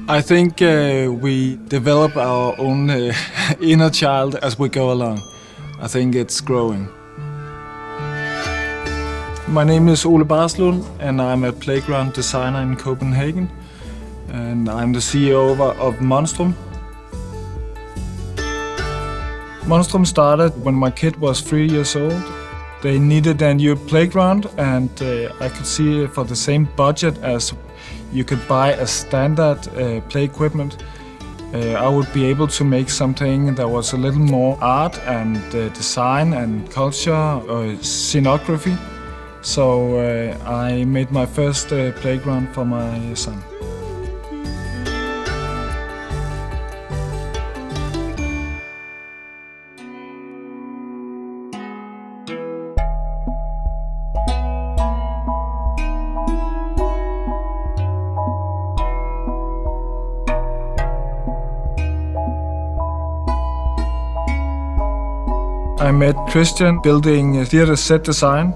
I think we develop our own inner child as we go along. I think it's growing. My name is Ole Barslund and I'm a playground designer in Copenhagen. And I'm the CEO of MONSTRUM. MONSTRUM started when my kid was 3 years old. They needed a new playground and I could see for the same budget as you could buy a standard play equipment, I would be able to make something that was a little more art and design and culture, scenography. So I made my first playground for my son. I met Christian building theater set design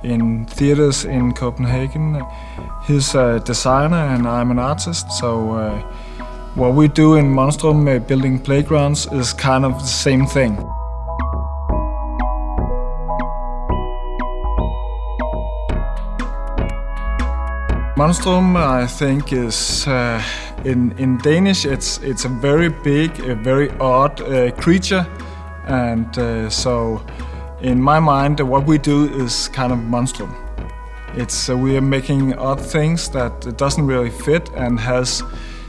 in theaters in Copenhagen. He's a designer and I'm an artist, so what we do in MONSTRUM, building playgrounds, is kind of the same thing. MONSTRUM, I think, is in Danish. It's a very big, a very odd creature. And so, in my mind, what we do is kind of MONSTRUM. We are making odd things that doesn't really fit and has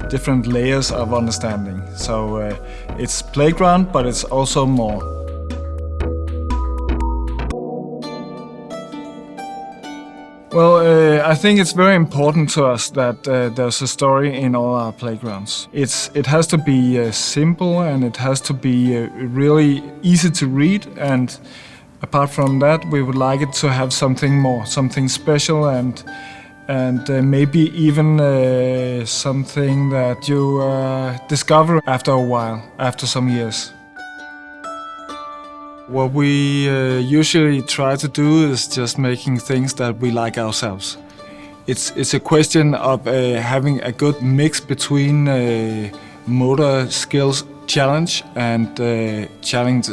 different layers of understanding. So it's playground, but it's also more. Well, I think it's very important to us that there's a story in all our playgrounds. It has to be simple and it has to be really easy to read, and apart from that, we would like it to have something more, something special and maybe even something that you discover after a while, after some years. What we usually try to do is just making things that we like ourselves. It's a question of having a good mix between motor skills challenge and challenge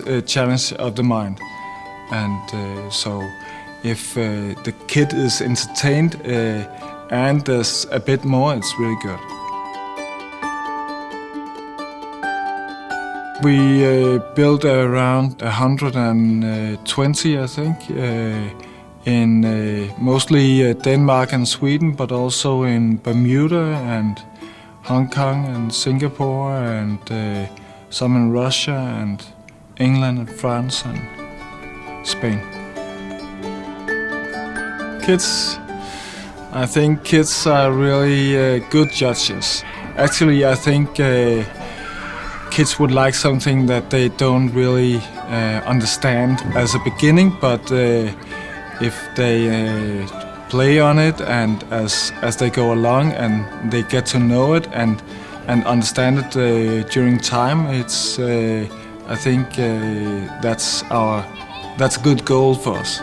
of the mind. And so if the kid is entertained and there's a bit more, it's really good. We built around 120, I think, in mostly Denmark and Sweden, but also in Bermuda and Hong Kong and Singapore and some in Russia and England and France and Spain. Kids, I think kids are really good judges. Actually, I think kids would like something that they don't really understand as a beginning, but if they play on it and as they go along and they get to know it and understand it during time, it's I think that's a good goal for us.